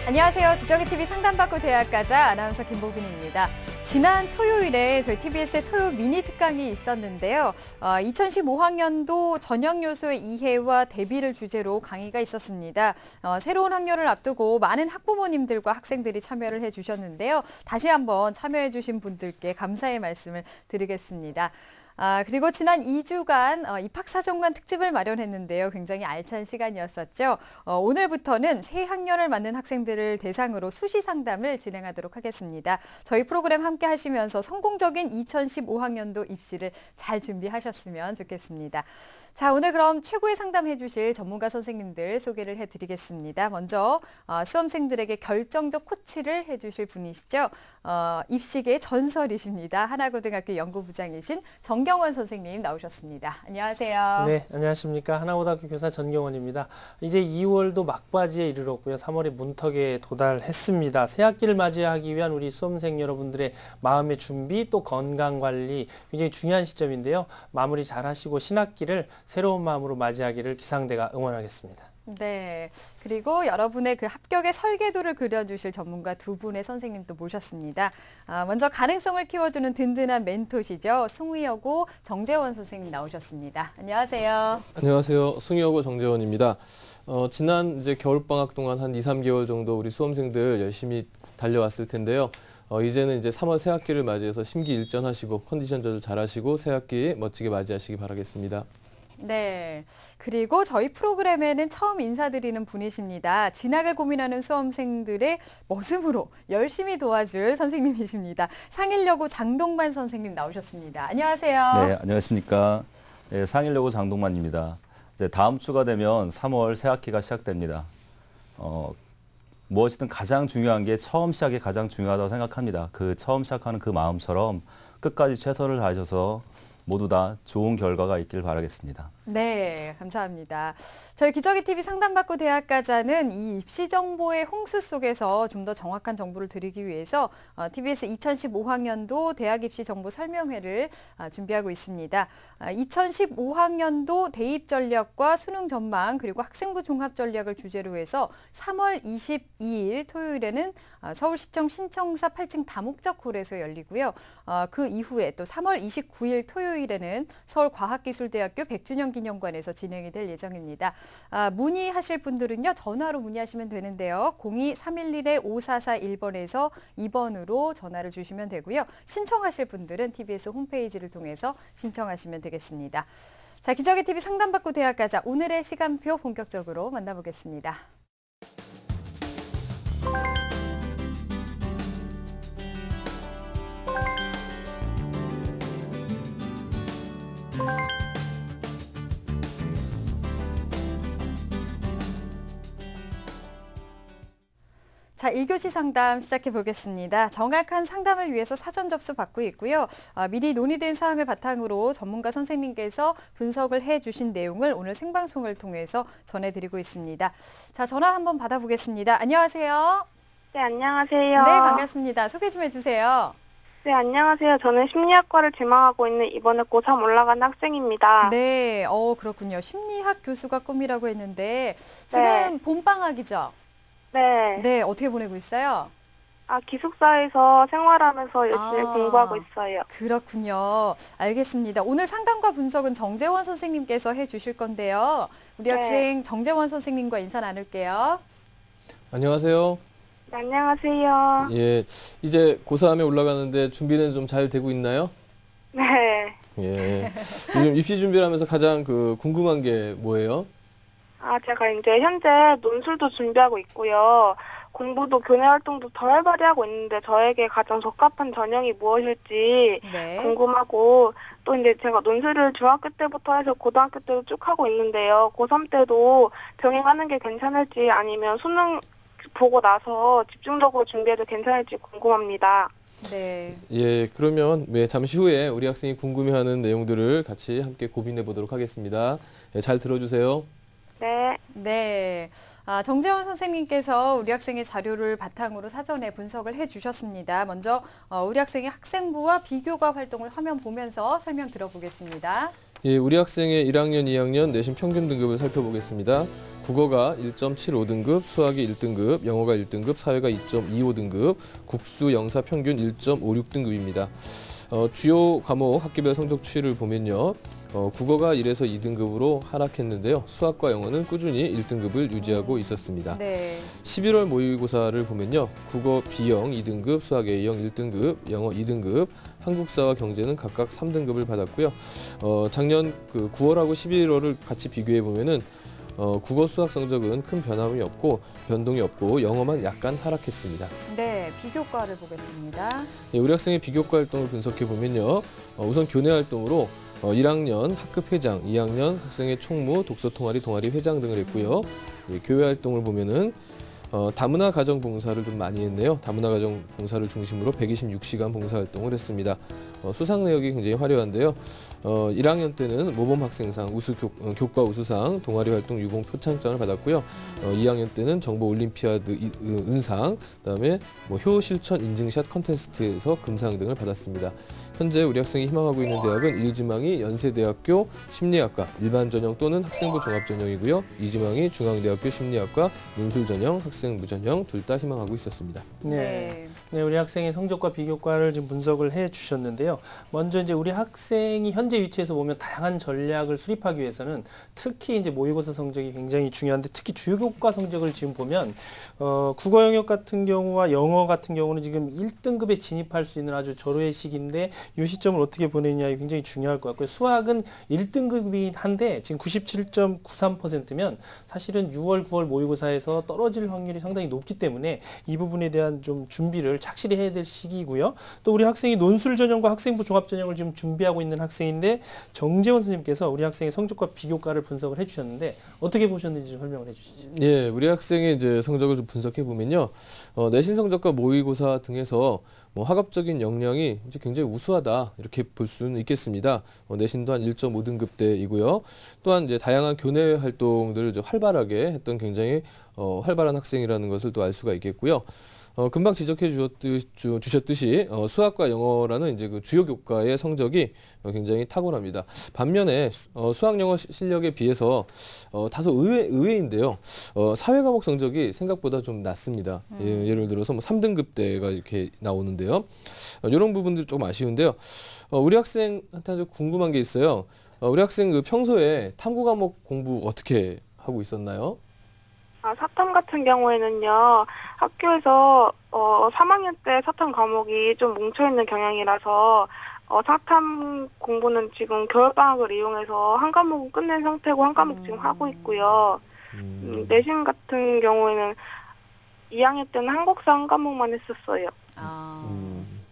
안녕하세요. 기저귀TV 상담받고 대학 가자 아나운서 김보빈입니다. 지난 토요일에 저희 TBS의 토요 미니 특강이 있었는데요. 2015학년도 전형 요소의 이해와 대비를 주제로 강의가 있었습니다. 새로운 학년을 앞두고 많은 학부모님들과 학생들이 참여를 해주셨는데요. 다시 한번 참여해주신 분들께 감사의 말씀을 드리겠습니다. 그리고 지난 2주간 입학사정관 특집을 마련했는데요. 굉장히 알찬 시간이었었죠. 오늘부터는 새 학년을 맞는 학생들을 대상으로 수시 상담을 진행하도록 하겠습니다. 저희 프로그램 함께 하시면서 성공적인 2015학년도 입시를 잘 준비하셨으면 좋겠습니다. 자, 오늘 그럼 최고의 상담해 주실 전문가 선생님들 소개를 해드리겠습니다. 먼저 수험생들에게 결정적 코치를 해주실 분이시죠. 입시계 전설이십니다. 하나고등학교 연구부장이신 정경원 선생님 나오셨습니다. 안녕하세요. 네, 안녕하십니까. 하나고등학교 교사 전경원입니다. 이제 2월도 막바지에 이르렀고요. 3월의 문턱에 도달했습니다. 새 학기를 맞이하기 위한 우리 수험생 여러분들의 마음의 준비 또 건강관리 굉장히 중요한 시점인데요. 마무리 잘 하시고 신학기를 새로운 마음으로 맞이하기를 기상대가 응원하겠습니다. 네, 그리고 여러분의 그 합격의 설계도를 그려주실 전문가 두 분의 선생님도 모셨습니다. 먼저 가능성을 키워주는 든든한 멘토시죠. 숭의여고 정재원 선생님 나오셨습니다. 안녕하세요. 안녕하세요. 숭의여고 정재원입니다. 지난 이제 겨울방학 동안 한 2, 3개월 정도 우리 수험생들 열심히 달려왔을 텐데요. 이제는 이제 3월 새학기를 맞이해서 심기일전하시고 컨디션 조절 잘하시고 새학기 멋지게 맞이하시기 바라겠습니다. 네, 그리고 저희 프로그램에는 처음 인사드리는 분이십니다. 진학을 고민하는 수험생들의 머슴으로 열심히 도와줄 선생님이십니다. 상일여고 장동만 선생님 나오셨습니다. 안녕하세요. 네, 안녕하십니까. 네, 상일여고 장동만입니다. 이제 다음 주가 되면 3월 새학기가 시작됩니다. 무엇이든 가장 중요한 게 처음 시작이 가장 중요하다고 생각합니다. 그 처음 시작하는 그 마음처럼 끝까지 최선을 다하셔서 모두 다 좋은 결과가 있길 바라겠습니다. 네, 감사합니다. 저희 기저귀TV 상담받고 대학 가자는 이 입시 정보의 홍수 속에서 좀 더 정확한 정보를 드리기 위해서 TBS 2015학년도 대학 입시 정보 설명회를 준비하고 있습니다. 2015학년도 대입 전략과 수능 전망 그리고 학생부 종합 전략을 주제로 해서 3월 22일 토요일에는 서울시청 신청사 8층 다목적 홀에서 열리고요. 그 이후에 또 3월 29일 토요일에는 서울과학기술대학교 100주년 기념관에서 진행이 될 예정입니다. 문의하실 분들은요. 전화로 문의하시면 되는데요. 02-311-5441번에서 2번으로 전화를 주시면 되고요. 신청하실 분들은 TBS 홈페이지를 통해서 신청하시면 되겠습니다. 자, 기저귀TV 상담받고 대학 가자. 오늘의 시간표 본격적으로 만나보겠습니다. 자, 1교시 상담 시작해 보겠습니다. 정확한 상담을 위해서 사전 접수 받고 있고요. 미리 논의된 사항을 바탕으로 전문가 선생님께서 분석을 해주신 내용을 오늘 생방송을 통해서 전해드리고 있습니다. 자, 전화 한번 받아보겠습니다. 안녕하세요. 네, 안녕하세요. 네, 반갑습니다. 소개 좀 해주세요. 네, 안녕하세요. 저는 심리학과를 지망하고 있는 이번에 고3 올라간 학생입니다. 네, 그렇군요. 심리학 교수가 꿈이라고 했는데 지금 네. 봄방학이죠? 네. 네, 어떻게 보내고 있어요? 기숙사에서 생활하면서 열심히 공부하고 있어요. 그렇군요. 알겠습니다. 오늘 상담과 분석은 정재원 선생님께서 해주실 건데요. 우리 네. 학생 정재원 선생님과 인사 나눌게요. 안녕하세요. 네, 안녕하세요. 예, 이제 고3에 올라가는데 준비는 좀 잘 되고 있나요? 네. 예. 요즘 입시 준비를 하면서 가장 궁금한 게 뭐예요? 제가 이제 현재 논술도 준비하고 있고요. 공부도 교내 활동도 더 활발히 하고 있는데 저에게 가장 적합한 전형이 무엇일지 네. 궁금하고 또 이제 제가 논술을 중학교 때부터 해서 고등학교 때도 쭉 하고 있는데요. 고3 때도 병행하는 게 괜찮을지 아니면 수능 보고 나서 집중적으로 준비해도 괜찮을지 궁금합니다. 네. 예, 그러면 잠시 후에 우리 학생이 궁금해하는 내용들을 같이 함께 고민해 보도록 하겠습니다. 예, 잘 들어주세요. 네. 네. 정재원 선생님께서 우리 학생의 자료를 바탕으로 사전에 분석을 해주셨습니다. 먼저 우리 학생의 학생부와 비교과 활동을 화면 보면서 설명 들어보겠습니다. 예, 우리 학생의 1학년, 2학년 내신 평균 등급을 살펴보겠습니다. 국어가 1.75등급, 수학이 1등급, 영어가 1등급, 사회가 2.25등급, 국수, 영사 평균 1.56등급입니다. 주요 과목 학기별 성적 추이를 보면요. 국어가 1에서 2등급으로 하락했는데요. 수학과 영어는 꾸준히 1등급을 유지하고 있었습니다. 네. 11월 모의고사를 보면요. 국어 B형 2등급, 수학 A형 1등급, 영어 2등급, 한국사와 경제는 각각 3등급을 받았고요. 작년 9월하고 11월을 같이 비교해 보면은 국어 수학 성적은 큰 변함이 없고 변동이 없고 영어만 약간 하락했습니다. 네, 비교과를 보겠습니다. 예, 우리 학생의 비교과 활동을 분석해 보면요. 우선 교내 활동으로 1학년 학급 회장, 2학년 학생의 총무, 독서 동아리, 동아리 회장 등을 했고요. 예, 교회 활동을 보면은 다문화 가정 봉사를 좀 많이 했네요. 다문화 가정 봉사를 중심으로 126시간 봉사 활동을 했습니다. 수상 내역이 굉장히 화려한데요. 1학년 때는 모범 학생상, 교과 우수상, 동아리 활동 유공 표창장을 받았고요. 2학년 때는 정보 올림피아드 은상, 그다음에 효 실천 인증샷 컨테스트에서 금상 등을 받았습니다. 현재 우리 학생이 희망하고 있는 대학은 1지망이 연세대학교 심리학과 일반 전형 또는 학생부 종합 전형이고요. 2지망이 중앙대학교 심리학과 논술 전형, 학생부 전형 둘 다 희망하고 있었습니다. 네. 네, 우리 학생의 성적과 비교과를 지금 분석을 해 주셨는데요. 먼저 이제 우리 학생이 현재 위치에서 보면 다양한 전략을 수립하기 위해서는 특히 이제 모의고사 성적이 굉장히 중요한데 특히 주요 교과 성적을 지금 보면 국어 영역 같은 경우와 영어 같은 경우는 지금 1등급에 진입할 수 있는 아주 절호의 시기인데 이 시점을 어떻게 보내느냐 굉장히 중요할 것 같고요. 수학은 1등급이긴 한데 지금 97.93%면 사실은 6월, 9월 모의고사에서 떨어질 확률이 상당히 높기 때문에 이 부분에 대한 좀 준비를 착실히 해야 될 시기고요. 또 우리 학생이 논술 전형과 학생부 종합 전형을 지금 준비하고 있는 학생인데 정재원 선생님께서 우리 학생의 성적과 비교과를 분석을 해주셨는데 어떻게 보셨는지 좀 설명을 해주시죠. 예, 우리 학생의 이제 성적을 좀 분석해 보면요, 내신 성적과 모의고사 등에서 학업적인 역량이 이제 굉장히 우수하다 이렇게 볼 수는 있겠습니다. 내신도 한 1.5등급대이고요. 또한 이제 다양한 교내 활동들을 이제 활발하게 했던 굉장히 활발한 학생이라는 것을 또 알 수가 있겠고요. 금방 지적해 주셨듯이 수학과 영어라는 이제 그 주요 교과의 성적이 굉장히 탁월합니다. 반면에 수학 영어 실력에 비해서 다소 의외인데요. 사회 과목 성적이 생각보다 좀 낮습니다. 예를 들어서 3등급대가 이렇게 나오는데요. 이런 부분들이 조금 아쉬운데요. 우리 학생한테 아주 궁금한 게 있어요. 우리 학생 그 평소에 탐구 과목 공부 어떻게 하고 있었나요? 사탐 같은 경우에는요, 학교에서 3학년 때 사탐 과목이 좀 뭉쳐있는 경향이라서 사탐 공부는 지금 겨울방학을 이용해서 한 과목은 끝낸 상태고 한 과목 지금 하고 있고요. 내신 같은 경우에는 2학년 때는 한국사 한 과목만 했었어요.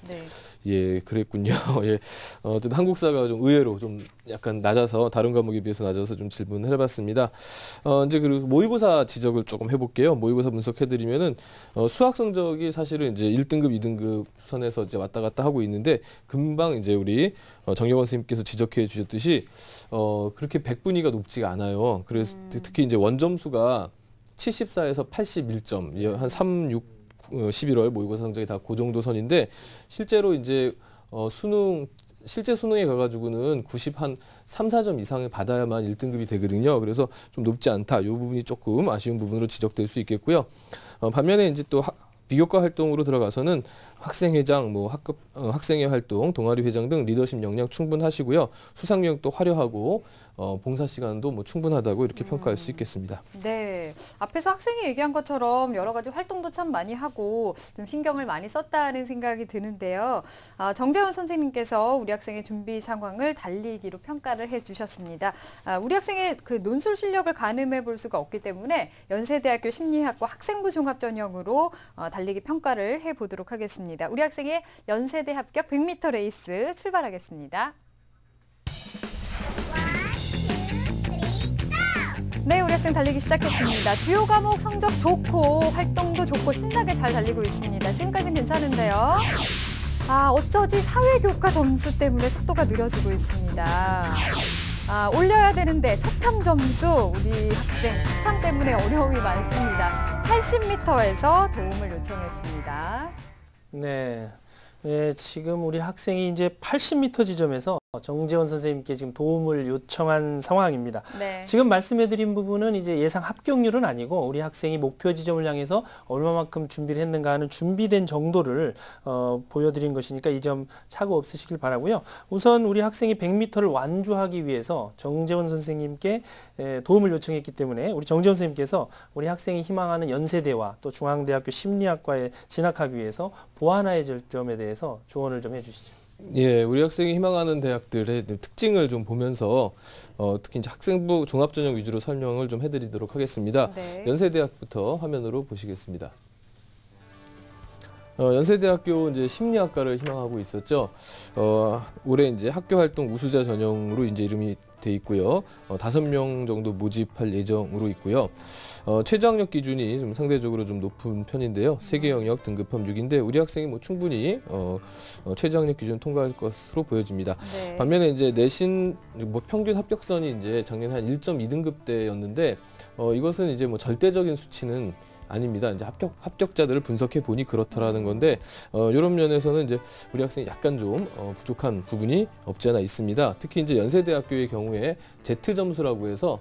네. 예, 그랬군요. 예. 어쨌든 한국사가 좀 의외로 좀 약간 낮아서 다른 과목에 비해서 낮아서 좀 질문을 해봤습니다. 이제 그리고 모의고사 지적을 조금 해볼게요. 모의고사 분석해드리면은 수학 성적이 사실은 이제 1등급, 2등급 선에서 이제 왔다 갔다 하고 있는데 금방 이제 우리 정여원 선생님께서 지적해 주셨듯이 그렇게 100분위가 높지가 않아요. 그래서 특히 이제 원점수가 74에서 81점, 한 3, 6 11월 모의고사 성적이 다 그 정도 선인데 실제로 이제 실제 수능에 가가지고는 90 한 3, 4점 이상을 받아야만 1등급이 되거든요. 그래서 좀 높지 않다. 이 부분이 조금 아쉬운 부분으로 지적될 수 있겠고요. 반면에 이제 또 비교과 활동으로 들어가서는 학생회장, 학생회 활동, 동아리 회장 등 리더십 역량 충분하시고요. 수상 영역도 화려하고 봉사 시간도 충분하다고 이렇게 평가할 수 있겠습니다. 네, 앞에서 학생이 얘기한 것처럼 여러 가지 활동도 참 많이 하고 좀 신경을 많이 썼다는 생각이 드는데요. 정재원 선생님께서 우리 학생의 준비 상황을 달리기로 평가를 해주셨습니다. 우리 학생의 그 논술 실력을 가늠해 볼 수가 없기 때문에 연세대학교 심리학과 학생부 종합 전형으로 달리기 평가를 해보도록 하겠습니다. 우리 학생의 연세대 합격 100m 레이스 출발하겠습니다. 1, 2, 3, go! 네, 우리 학생 달리기 시작했습니다. 주요 과목 성적 좋고 활동도 좋고 신나게 잘 달리고 있습니다. 지금까지는 괜찮은데요. 어쩌지 사회교과 점수 때문에 속도가 느려지고 있습니다. 올려야 되는데 사탐 점수, 우리 학생 사탐 때문에 어려움이 많습니다. 80m에서 도움을 요청했습니다. 네. 네, 지금 우리 학생이 이제 80m 지점에서 정재원 선생님께 지금 도움을 요청한 상황입니다. 네. 지금 말씀해드린 부분은 이제 예상 합격률은 아니고 우리 학생이 목표 지점을 향해서 얼마만큼 준비를 했는가 하는 준비된 정도를 보여드린 것이니까 이 점 착오 없으시길 바라고요. 우선 우리 학생이 100m를 완주하기 위해서 정재원 선생님께 도움을 요청했기 때문에 우리 정재원 선생님께서 우리 학생이 희망하는 연세대와 또 중앙대학교 심리학과에 진학하기 위해서 보완화의 점에 대해서 조언을 좀 해주시죠. 예, 우리 학생이 희망하는 대학들의 특징을 좀 보면서 특히 이제 학생부 종합전형 위주로 설명을 좀 해드리도록 하겠습니다. 네. 연세대학부터 화면으로 보시겠습니다. 연세대학교 이제 심리학과를 희망하고 있었죠. 올해 이제 학교 활동 우수자 전형으로 이제 이름이 돼 있고요. 5명 정도 모집할 예정으로 있고요. 최저 학력 기준이 좀 상대적으로 좀 높은 편인데요. 세계 영역 등급함 6인데 우리 학생이 뭐 충분히 최저 학력 기준 통과할 것으로 보여집니다. 네. 반면에 이제 내신 뭐 평균 합격선이 이제 작년에 한 1.2등급대였는데 이것은 이제 뭐 절대적인 수치는 아닙니다. 이제 합격자들을 분석해 보니 그렇다라는 건데 이런 면에서는 이제 우리 학생이 약간 좀 부족한 부분이 없지 않아 있습니다. 특히 이제 연세대학교의 경우에 Z 점수라고 해서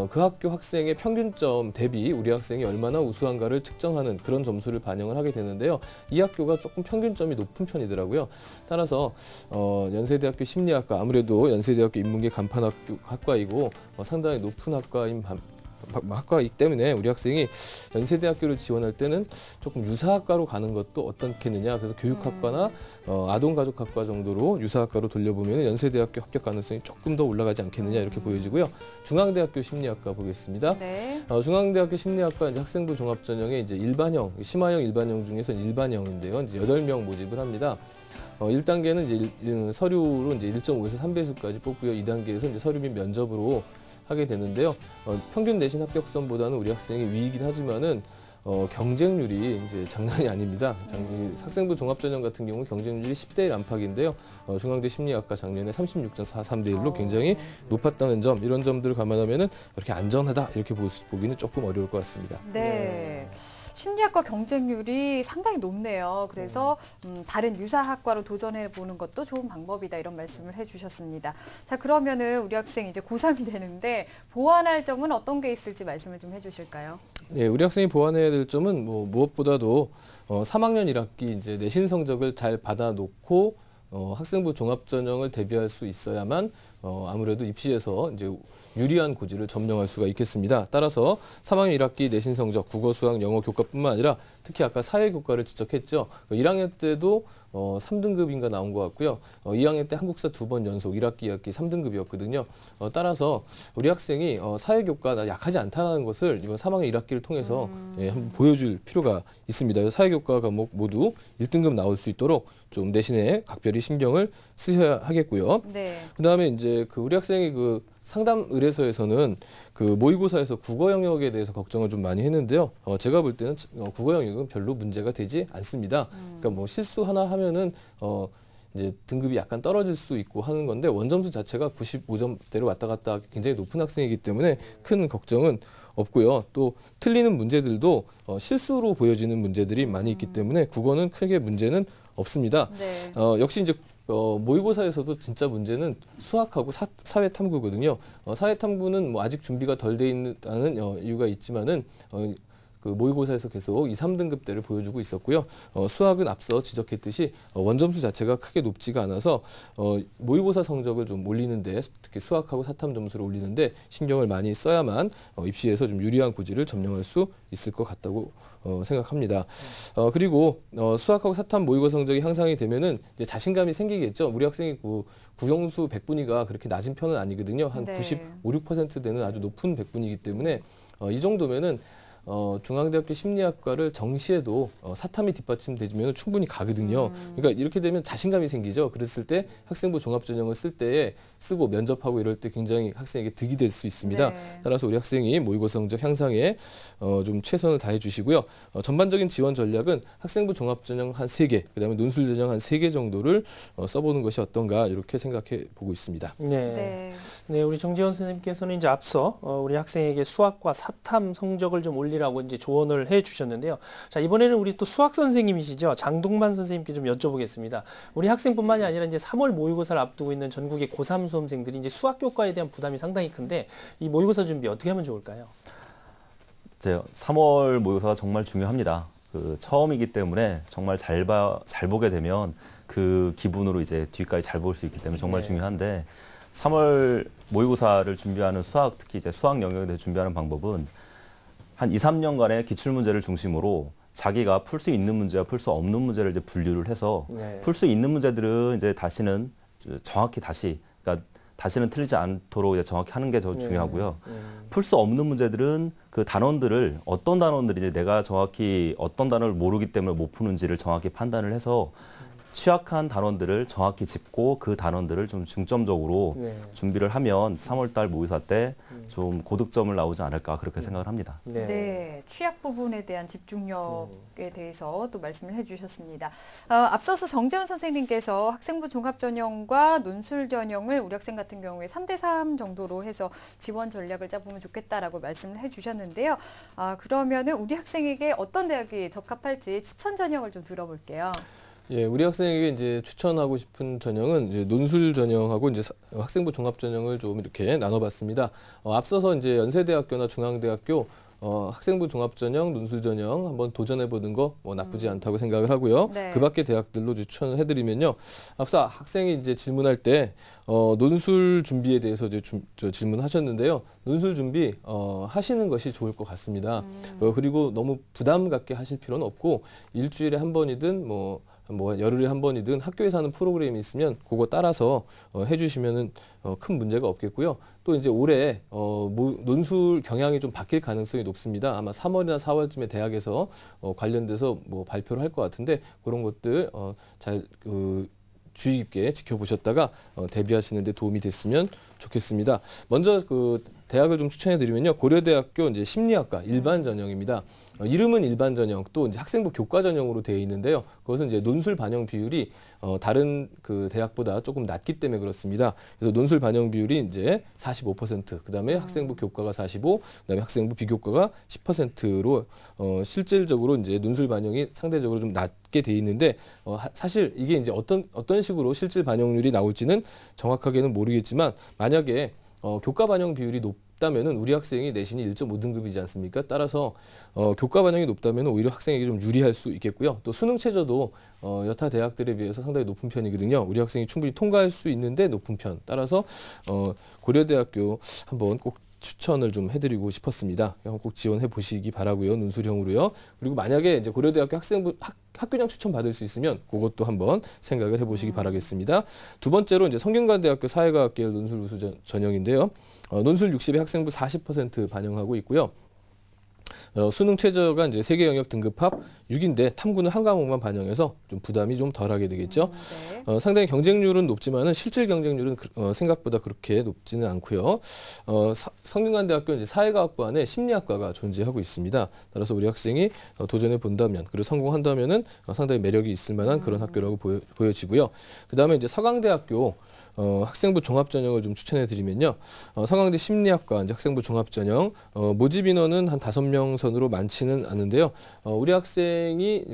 그 학교 학생의 평균점 대비 우리 학생이 얼마나 우수한가를 측정하는 그런 점수를 반영을 하게 되는데요. 이 학교가 조금 평균점이 높은 편이더라고요. 따라서 연세대학교 심리학과 아무래도 연세대학교 인문계 간판 학과이고 상당히 높은 학과이기 때문에 우리 학생이 연세대학교를 지원할 때는 조금 유사학과로 가는 것도 어떻겠느냐. 그래서 교육학과나 아동가족학과 정도로 유사학과로 돌려보면 연세대학교 합격 가능성이 조금 더 올라가지 않겠느냐 이렇게 보여지고요. 중앙대학교 심리학과 보겠습니다. 네. 중앙대학교 심리학과 이제 학생부 종합전형에 이제 일반형, 심화형 일반형 중에서는 일반형인데요. 이제 8명 모집을 합니다. 1단계는 이제 서류로 이제 1.5에서 3배수까지 뽑고요. 2단계에서 이제 서류 및 면접으로 하게 되는데요. 평균 내신 합격선보다는 우리 학생이 위이긴 하지만은 경쟁률이 이제 장난이 아닙니다. 학생부 종합전형 같은 경우 경쟁률이 10대 1 안팎인데요. 중앙대 심리학과 작년에 36.43대 1로 굉장히 높았다는 점, 이런 점들을 감안하면은 이렇게 안전하다 이렇게 보기는 조금 어려울 것 같습니다. 네. 심리학과 경쟁률이 상당히 높네요. 그래서 다른 유사학과로 도전해 보는 것도 좋은 방법이다 이런 말씀을 해주셨습니다. 자, 그러면은 우리 학생 이제 고3이 되는데 보완할 점은 어떤 게 있을지 말씀을 좀 해주실까요? 네, 우리 학생이 보완해야 될 점은 뭐 무엇보다도 3학년 1학기 이제 내신 성적을 잘 받아놓고 학생부 종합전형을 대비할 수 있어야만 아무래도 입시에서 이제 유리한 고지를 점령할 수가 있겠습니다. 따라서 3학년 1학기 내신 성적, 국어, 수학, 영어, 교과뿐만 아니라 특히 아까 사회교과를 지적했죠. 1학년 때도 3등급인가 나온 것 같고요. 2학년 때 한국사 2번 연속 1학기, 2학기 3등급이었거든요. 따라서 우리 학생이 사회교과 약하지 않다는 것을 이번 3학년 1학기를 통해서 한번 보여줄 필요가 있습니다. 사회교과 과목 모두 1등급 나올 수 있도록 좀 내신에 각별히 신경을 쓰셔야 하겠고요. 네. 그다음에 이제 우리 학생이 상담 의뢰서에서는 모의고사에서 국어 영역에 대해서 걱정을 좀 많이 했는데요. 제가 볼 때는 국어 영역은 별로 문제가 되지 않습니다. 그러니까 뭐 실수 하나 하면은 이제 등급이 약간 떨어질 수 있고 하는 건데 원점수 자체가 95점대로 왔다 갔다 하기 굉장히 높은 학생이기 때문에 큰 걱정은 없고요. 또 틀리는 문제들도 실수로 보여지는 문제들이 많이 있기 때문에 국어는 크게 문제는 없습니다. 네. 역시 이제 모의고사에서도 진짜 문제는 수학하고 사회탐구거든요. 사회탐구는 뭐 아직 준비가 덜 돼 있다는 이유가 있지만은 모의고사에서 계속 2, 3등급대를 보여주고 있었고요. 수학은 앞서 지적했듯이 원점수 자체가 크게 높지가 않아서 모의고사 성적을 좀 올리는데, 특히 수학하고 사탐 점수를 올리는데 신경을 많이 써야만 입시에서 좀 유리한 고지를 점령할 수 있을 것 같다고 생각합니다. 그리고 수학하고 사탐 모의고사 성적이 향상이 되면은 이제 자신감이 생기겠죠. 우리 학생이 국영수 100분위가 그렇게 낮은 편은 아니거든요. 한 네. 95, 6% 되는 아주 높은 100분이기 때문에 이 정도면은 중앙대학교 심리학과를 정시에도 사탐이 뒷받침되면 충분히 가거든요. 그러니까 이렇게 되면 자신감이 생기죠. 그랬을 때 학생부 종합전형을 쓸 때에 쓰고 면접하고 이럴 때 굉장히 학생에게 득이 될 수 있습니다. 네. 따라서 우리 학생이 모의고사 성적 향상에 좀 최선을 다해 주시고요. 전반적인 지원 전략은 학생부 종합전형 한 3개, 그다음에 논술전형 한 3개 정도를 써보는 것이 어떤가 이렇게 생각해 보고 있습니다. 네. 네, 우리 정지원 선생님께서는 이제 앞서 우리 학생에게 수학과 사탐 성적을 좀 올리라고 이제 조언을 해 주셨는데요. 자, 이번에는 우리 또 수학 선생님이시죠. 장동만 선생님께 좀 여쭤보겠습니다. 우리 학생뿐만이 아니라 이제 3월 모의고사를 앞두고 있는 전국의 고3 수험생들이 이제 수학 교과에 대한 부담이 상당히 큰데 이 모의고사 준비 어떻게 하면 좋을까요? 이제 3월 모의고사가 정말 중요합니다. 처음이기 때문에 정말 잘 보게 되면 그 기분으로 이제 뒤까지 잘 볼 수 있기 때문에 정말 네. 중요한데 3월 모의고사를 준비하는 수학, 특히 이제 수학 영역에 대해 준비하는 방법은 한 2, 3년간의 기출문제를 중심으로 자기가 풀 수 있는 문제와 풀 수 없는 문제를 이제 분류를 해서 네. 풀 수 있는 문제들은 이제 다시는 정확히 그러니까 다시는 틀리지 않도록 이제 정확히 하는 게 더 중요하고요. 풀 수 없는 문제들은 그 단원들을 어떤 단원들이 이제 내가 정확히 어떤 단어를 모르기 때문에 못 푸는지를 정확히 판단을 해서 취약한 단원들을 정확히 짚고 그 단원들을 좀 중점적으로 네. 준비를 하면 3월달 모의사 때 좀 고득점을 나오지 않을까 그렇게 생각을 합니다. 네, 취약 부분에 대한 집중력에 대해서 또 말씀을 해주셨습니다. 앞서서 정재훈 선생님께서 학생부 종합전형과 논술전형을 우리 학생 같은 경우에 3대3 정도로 해서 지원 전략을 짜보면 좋겠다라고 말씀을 해주셨는데요. 그러면은 우리 학생에게 어떤 대학이 적합할지 추천 전형을 좀 들어볼게요. 예, 우리 학생에게 이제 추천하고 싶은 전형은 이제 논술 전형하고 이제 학생부 종합 전형을 좀 이렇게 나눠봤습니다. 앞서서 이제 연세대학교나 중앙대학교 학생부 종합 전형, 논술 전형 한번 도전해 보는 거 나쁘지 않다고 생각을 하고요. 네. 그 밖의 대학들로 추천을 해드리면요. 앞서 학생이 이제 질문할 때 논술 준비에 대해서 이제 질문하셨는데요. 논술 준비 하시는 것이 좋을 것 같습니다. 그리고 너무 부담 갖게 하실 필요는 없고 일주일에 한 번이든 뭐 열흘에 한 번이든 학교에서 하는 프로그램이 있으면 그거 따라서 해주시면은 큰 문제가 없겠고요. 또 이제 올해 논술 경향이 좀 바뀔 가능성이 높습니다. 아마 3월이나 4월쯤에 대학에서 관련돼서 발표를 할 것 같은데 그런 것들 잘 주의 깊게 지켜보셨다가 대비하시는 데 도움이 됐으면 좋겠습니다. 먼저 대학을 좀 추천해 드리면요. 고려대학교 이제 심리학과 일반 전형입니다. 이름은 일반 전형, 또 이제 학생부 교과 전형으로 되어 있는데요. 그것은 이제 논술 반영 비율이 다른 그 대학보다 조금 낮기 때문에 그렇습니다. 그래서 논술 반영 비율이 이제 45%, 그다음에 학생부 교과가 45, 그다음에 학생부 비교과가 10%로 실질적으로 이제 논술 반영이 상대적으로 좀 낮게 돼 있는데 사실 이게 이제 어떤 식으로 실질 반영률이 나올지는 정확하게는 모르겠지만 만약에 교과 반영 비율이 높다면은 우리 학생이 내신이 1.5등급이지 않습니까? 따라서 교과 반영이 높다면 오히려 학생에게 좀 유리할 수 있겠고요. 또 수능 최저도 여타 대학들에 비해서 상당히 높은 편이거든요. 우리 학생이 충분히 통과할 수 있는데 높은 편. 따라서 고려대학교 한번 꼭 추천을 좀 해드리고 싶었습니다. 꼭 지원해 보시기 바라고요. 논술형으로요. 그리고 만약에 이제 고려대학교 학교장 추천 받을 수 있으면 그것도 한번 생각을 해보시기 바라겠습니다. 두 번째로 이제 성균관대학교 사회과학계열 논술 우수 전형인데요. 논술 60에 학생부 40% 반영하고 있고요. 수능 최저가 이제 세계 영역 등급합 6인데 탐구는 한 과목만 반영해서 좀 부담이 좀 덜하게 되겠죠. 네. 상당히 경쟁률은 높지만은 실질 경쟁률은 생각보다 그렇게 높지는 않고요. 성균관대학교 이제 사회과학부 안에 심리학과가 존재하고 있습니다. 따라서 우리 학생이 도전해 본다면 그리고 성공한다면은 상당히 매력이 있을 만한 그런 학교라고 보여지고요. 그다음에 이제 서강대학교 학생부 종합전형을 좀 추천해 드리면요. 서강대 심리학과 이제 학생부 종합전형 모집 인원은 한 5명 선으로 많지는 않은데요. 우리 학생이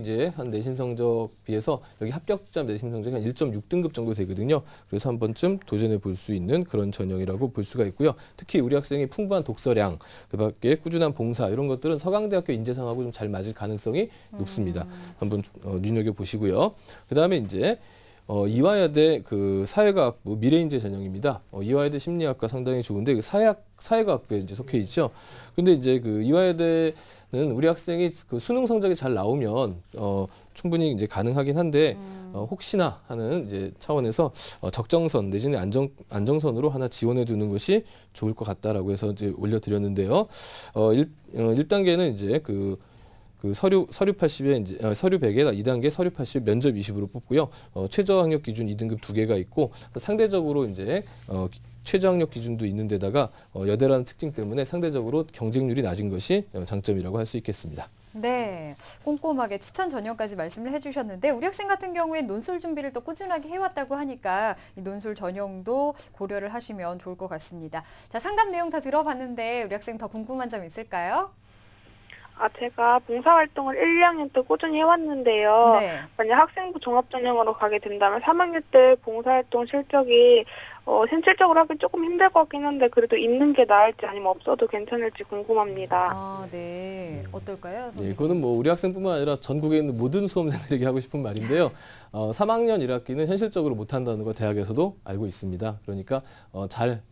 이제 한 내신 성적 비해서 여기 합격자 내신 성적이 한 1.6등급 정도 되거든요. 그래서 한 번쯤 도전해 볼 수 있는 그런 전형이라고 볼 수가 있고요. 특히 우리 학생이 풍부한 독서량, 그밖에 꾸준한 봉사 이런 것들은 서강대학교 인재상하고 좀 잘 맞을 가능성이 높습니다. 한번 눈여겨 보시고요. 그다음에 이제 이화여대 그 사회과학부 미래인재 전형입니다. 이화여대 심리학과 상당히 좋은데 그 사회과학부에 이제 속해 있죠. 근데 이제 그 이화여대는 우리 학생이 그 수능 성적이 잘 나오면 충분히 이제 가능하긴 한데 혹시나 하는 이제 차원에서 적정선 내지는 안정선으로 하나 지원해 두는 것이 좋을 것 같다라고 해서 이제 올려드렸는데요. 1단계는 이제 그 서류 80에 이제 서류 100에 2단계 서류 80에 면접 20으로 뽑고요. 최저 학력 기준 2등급 2개가 있고 상대적으로 이제 최저 학력 기준도 있는 데다가 여대라는 특징 때문에 상대적으로 경쟁률이 낮은 것이 장점이라고 할 수 있겠습니다. 네, 꼼꼼하게 추천 전형까지 말씀을 해주셨는데 우리 학생 같은 경우에 논술 준비를 또 꾸준하게 해왔다고 하니까 이 논술 전형도 고려를 하시면 좋을 것 같습니다. 자, 상담 내용 다 들어봤는데 우리 학생 더 궁금한 점 있을까요? 제가 봉사활동을 1, 2학년 때 꾸준히 해왔는데요. 네. 만약 학생부 종합전형으로 가게 된다면 3학년 때 봉사활동 실적이 실질적으로 하기 조금 힘들 것 같긴 한데 그래도 있는 게 나을지 아니면 없어도 괜찮을지 궁금합니다. 네. 어떨까요? 네, 이거는 뭐 우리 학생뿐만 아니라 전국에 있는 모든 수험생들에게 하고 싶은 말인데요. 3학년 1학기는 현실적으로 못한다는 거 대학에서도 알고 있습니다. 그러니까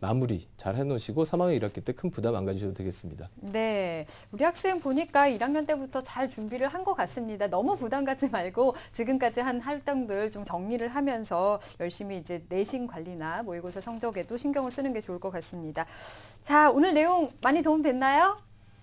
마무리 잘 해놓으시고 3학년 1학기 때 큰 부담 안 가지셔도 되겠습니다. 네, 우리 학생 보니까 1학년 때부터 잘 준비를 한 것 같습니다. 너무 부담 갖지 말고 지금까지 한 활동들 좀 정리를 하면서 열심히 이제 내신 관리나 모의고사 성적에도 신경을 쓰는 게 좋을 것 같습니다. 자, 오늘 내용 많이 도움 됐나요?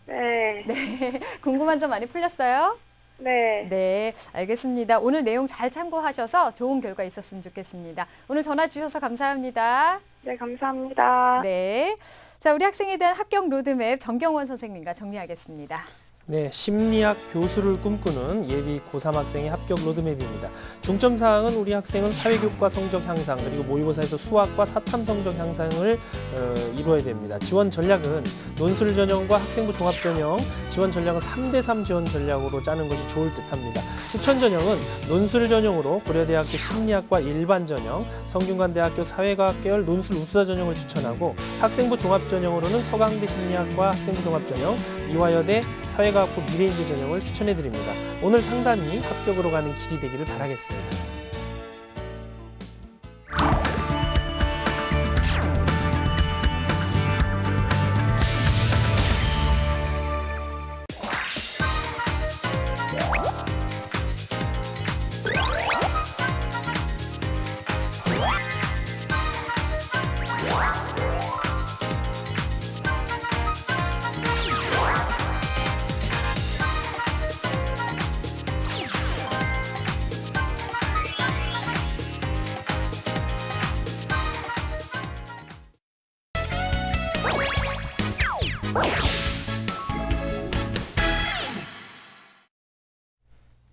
네. 네, 궁금한 점 많이 풀렸어요? 네. 네, 알겠습니다. 오늘 내용 잘 참고하셔서 좋은 결과 있었으면 좋겠습니다. 오늘 전화 주셔서 감사합니다. 네, 감사합니다. 네, 자, 우리 학생에 대한 합격 로드맵 정경원 선생님과 정리하겠습니다. 네, 심리학 교수를 꿈꾸는 예비 고3 학생의 합격 로드맵입니다. 중점 사항은 우리 학생은 사회교과 성적 향상 그리고 모의고사에서 수학과 사탐 성적 향상을 이루어야 됩니다. 지원 전략은 논술 전형과 학생부 종합 전형, 지원 전략은 3대3 지원 전략으로 짜는 것이 좋을 듯합니다. 추천 전형은 논술 전형으로 고려대학교 심리학과 일반 전형, 성균관대학교 사회과학 계열 논술 우수자 전형을 추천하고 학생부 종합 전형으로는 서강대 심리학과 학생부 종합 전형, 이화여대 사회과학부 미래인재 전형을 추천해드립니다. 오늘 상담이 합격으로 가는 길이 되기를 바라겠습니다.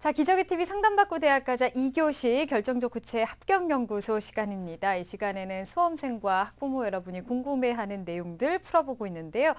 자, 기저귀 TV 상담받고 대학가자 2교시 결정적 구체 합격연구소 시간입니다. 이 시간에는 수험생과 학부모 여러분이 궁금해하는 내용들 풀어보고 있는데요.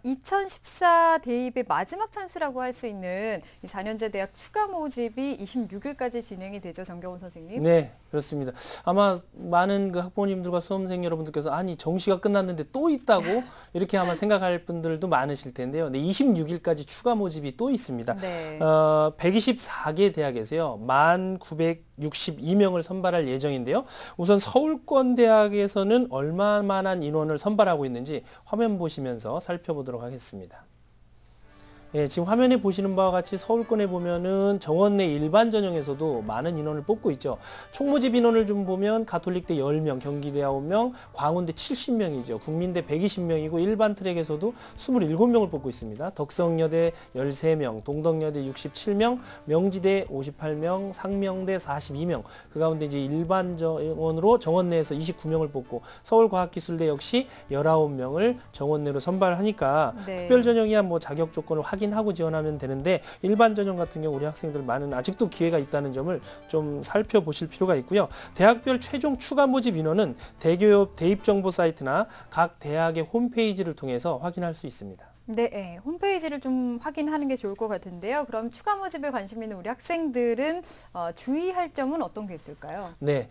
2014 대입의 마지막 찬스라고 할 수 있는 이 4년제 대학 추가 모집이 26일까지 진행이 되죠, 정경원 선생님? 네, 그렇습니다. 아마 많은 그 학부모님들과 수험생 여러분들께서 아니 정시가 끝났는데 또 있다고 이렇게 아마 생각할 분들도 많으실 텐데요. 네, 26일까지 추가 모집이 또 있습니다. 네. 124개 대학에서요. 1,962명을 선발할 예정인데요. 우선 서울권 대학에서는 얼마만한 인원을 선발하고 있는지 화면 보시면서 살펴보도록 하겠습니다. 예, 지금 화면에 보시는 바와 같이 서울권에 보면은 정원내 일반 전형에서도 많은 인원을 뽑고 있죠. 총모집 인원을 좀 보면 가톨릭대 10명, 경기대 9명, 광운대 70명이죠. 국민대 120명이고 일반 트랙에서도 27명을 뽑고 있습니다. 덕성여대 13명, 동덕여대 67명, 명지대 58명, 상명대 42명. 그 가운데 이제 일반 정원으로 정원내에서 29명을 뽑고 서울과학기술대 역시 19명을 정원내로 선발하니까 네. 특별 전형이야 뭐 자격 조건을 확인하고 지원하면 되는데 일반 전형 같은 경우 우리 학생들 많은 아직도 기회가 있다는 점을 좀 살펴보실 필요가 있고요. 대학별 최종 추가 모집 인원은 대기업 대입정보 사이트나 각 대학의 홈페이지를 통해서 확인할 수 있습니다. 네, 홈페이지를 좀 확인하는 게 좋을 것 같은데요. 그럼 추가 모집에 관심 있는 우리 학생들은 주의할 점은 어떤 게 있을까요? 네,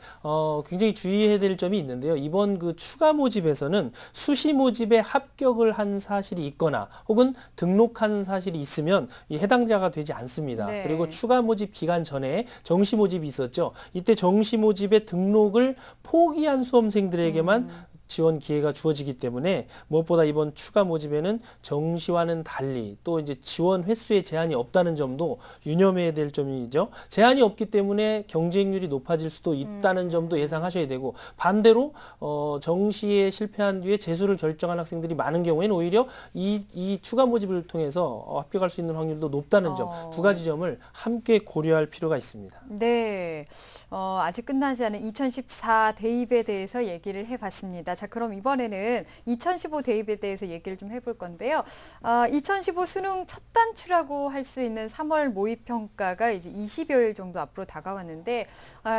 굉장히 주의해야 될 점이 있는데요. 이번 그 추가 모집에서는 수시 모집에 합격을 한 사실이 있거나 혹은 등록한 사실이 있으면 이 해당자가 되지 않습니다. 네. 그리고 추가 모집 기간 전에 정시 모집이 있었죠. 이때 정시 모집에 등록을 포기한 수험생들에게만 지원 기회가 주어지기 때문에 무엇보다 이번 추가 모집에는 정시와는 달리 또 이제 지원 횟수에 제한이 없다는 점도 유념해야 될 점이죠. 제한이 없기 때문에 경쟁률이 높아질 수도 있다는 점도 예상하셔야 되고, 반대로 정시에 실패한 뒤에 재수를 결정한 학생들이 많은 경우에는 오히려 이 추가 모집을 통해서 합격할 수 있는 확률도 높다는 점, 두 가지 점을 함께 고려할 필요가 있습니다. 네, 아직 끝나지 않은 2014 대입에 대해서 얘기를 해봤습니다. 자, 그럼 이번에는 2015 대입에 대해서 얘기를 좀 해볼 건데요. 2015 수능 첫 단추라고 할 수 있는 3월 모의평가가 이제 20여일 정도 앞으로 다가왔는데,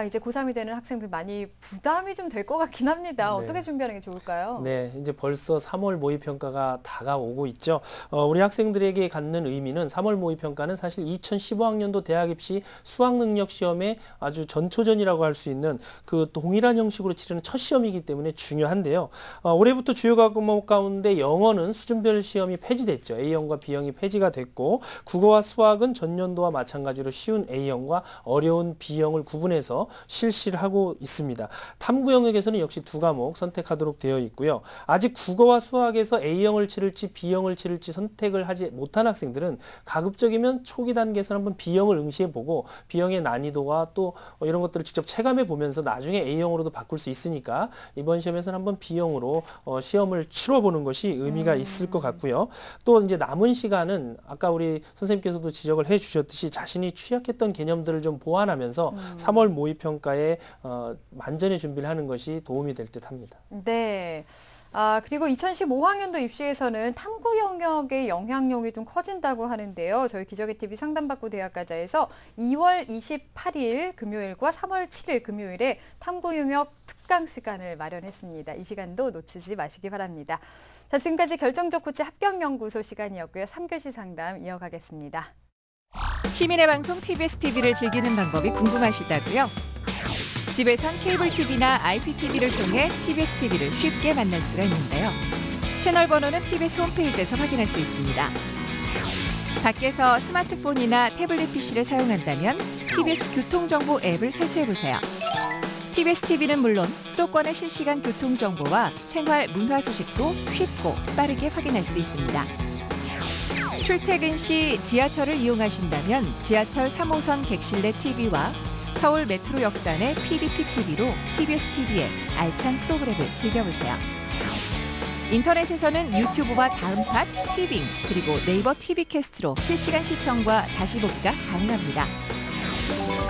이제 고3이 되는 학생들 많이 부담이 좀 될 것 같긴 합니다. 네. 어떻게 준비하는 게 좋을까요? 네, 이제 벌써 3월 모의평가가 다가오고 있죠. 우리 학생들에게 갖는 의미는 3월 모의평가는 사실 2015학년도 대학 입시 수학능력시험의 아주 전초전이라고 할 수 있는 그 동일한 형식으로 치르는 첫 시험이기 때문에 중요한데요. 올해부터 주요 과목 가운데 영어는 수준별 시험이 폐지됐죠. A형과 B형이 폐지가 됐고, 국어와 수학은 전년도와 마찬가지로 쉬운 A형과 어려운 B형을 구분해서 실시를 하고 있습니다. 탐구 영역에서는 역시 두 과목 선택하도록 되어 있고요. 아직 국어와 수학에서 A형을 치를지 B형을 치를지 선택을 하지 못한 학생들은 가급적이면 초기 단계에서 한번 B형을 응시해보고 B형의 난이도와 또 이런 것들을 직접 체감해 보면서 나중에 A형으로도 바꿀 수 있으니까 이번 시험에서는 한번 B형으로 시험을 치러보는 것이 의미가 있을 것 같고요. 또 이제 남은 시간은 아까 우리 선생님께서도 지적을 해주셨듯이 자신이 취약했던 개념들을 좀 보완하면서 3월 모의평가에 만전의 준비를 하는 것이 도움이 될 듯합니다. 네. 그리고 2015학년도 입시에서는 탐구 영역의 영향력이 좀 커진다고 하는데요. 저희 기적의 TV 상담받고 대학가자에서 2월 28일 금요일과 3월 7일 금요일에 탐구 영역 특강 시간을 마련했습니다. 이 시간도 놓치지 마시기 바랍니다. 자, 지금까지 결정적 코치 합격연구소 시간이었고요. 3교시 상담 이어가겠습니다. 시민의 방송 TBS TV를 즐기는 방법이 궁금하시다고요? 집에선 케이블 TV나 IPTV를 통해 TBS TV를 쉽게 만날 수가 있는데요. 채널 번호는 TBS 홈페이지에서 확인할 수 있습니다. 밖에서 스마트폰이나 태블릿 PC를 사용한다면 TBS 교통정보 앱을 설치해보세요. TBS TV는 물론 수도권의 실시간 교통정보와 생활 문화 소식도 쉽고 빠르게 확인할 수 있습니다. 출퇴근 시 지하철을 이용하신다면 지하철 3호선 객실 내 TV와 서울 메트로 역산의 PDP TV로 TBS TV의 알찬 프로그램을 즐겨보세요. 인터넷에서는 유튜브와 다음팟, 티빙, 그리고 네이버 TV 캐스트로 실시간 시청과 다시 보기가 가능합니다.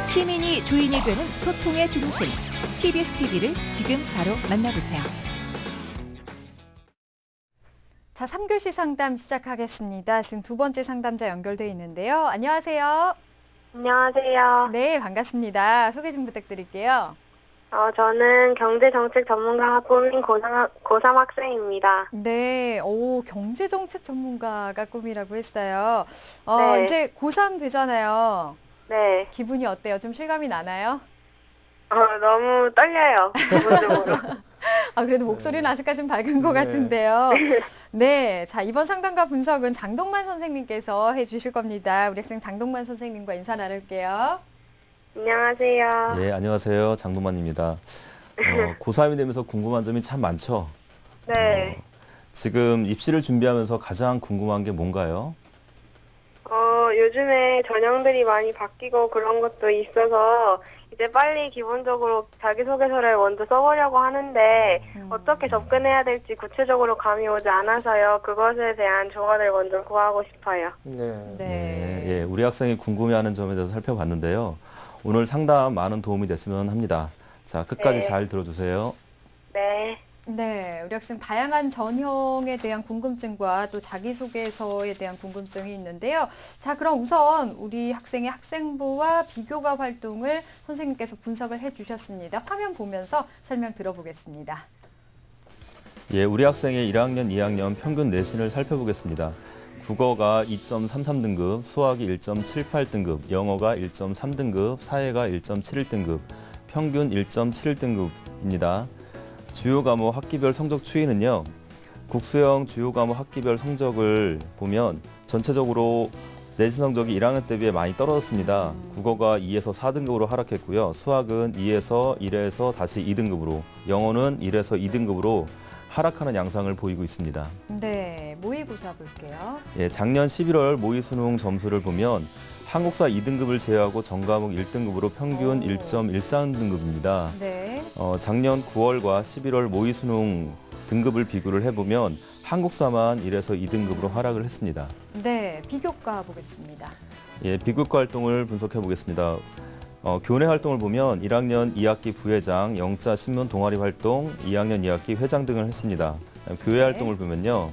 시민이 주인이 되는 소통의 중심, TBS TV를 지금 바로 만나보세요. 자, 3교시 상담 시작하겠습니다. 지금 두 번째 상담자 연결돼 있는데요. 안녕하세요. 안녕하세요. 네, 반갑습니다. 소개 좀 부탁드릴게요. 저는 경제정책 전문가가 꿈인 고3 학생입니다. 네, 경제정책 전문가가 꿈이라고 했어요. 네. 이제 고3 되잖아요. 네. 기분이 어때요? 좀 실감이 나나요? 너무 떨려요. 기본적으로. 그래도 목소리는 아직까지는 밝은 것 네. 같은데요. 네, 자, 이번 상담과 분석은 장동만 선생님께서 해주실 겁니다. 우리 학생 장동만 선생님과 인사 나눌게요. 안녕하세요. 예, 안녕하세요. 장동만입니다. 고3이 되면서 궁금한 점이 참 많죠? 네. 지금 입시를 준비하면서 가장 궁금한 게 뭔가요? 요즘에 전형들이 많이 바뀌고 그런 것도 있어서 이제 빨리 기본적으로 자기소개서를 먼저 써보려고 하는데 어떻게 접근해야 될지 구체적으로 감이 오지 않아서요. 그것에 대한 조언을 먼저 구하고 싶어요. 네. 예, 우리 학생이 궁금해하는 점에 대해서 살펴봤는데요. 오늘 상담 많은 도움이 됐으면 합니다. 자, 끝까지 네. 잘 들어주세요. 네. 네, 우리 학생 다양한 전형에 대한 궁금증과 또 자기소개서에 대한 궁금증이 있는데요. 자, 그럼 우선 우리 학생의 학생부와 비교과 활동을 선생님께서 분석을 해주셨습니다. 화면 보면서 설명 들어보겠습니다. 예, 우리 학생의 1학년, 2학년 평균 내신을 살펴보겠습니다. 국어가 2.33등급, 수학이 1.78등급, 영어가 1.3등급, 사회가 1.71등급, 평균 1.71등급입니다. 주요 과목 학기별 성적 추이는요. 국수형 주요 과목 학기별 성적을 보면 전체적으로 내신 성적이 1학년 때 비해 많이 떨어졌습니다. 국어가 2에서 4등급으로 하락했고요. 수학은 2에서 1에서 다시 2등급으로, 영어는 1에서 2등급으로 하락하는 양상을 보이고 있습니다. 네, 모의고사 볼게요. 예, 작년 11월 모의수능 점수를 보면 한국사 2등급을 제외하고 전과목 1등급으로 평균 1.13등급입니다. 네. 작년 9월과 11월 모의수능 등급을 비교를 해보면 한국사만 1에서 2등급으로 하락을 했습니다. 네, 비교과 보겠습니다. 예, 비교과 활동을 분석해 보겠습니다. 교내 활동을 보면 1학년 2학기 부회장, 영자 신문 동아리 활동, 2학년 2학기 회장 등을 했습니다. 교회 활동을 보면요.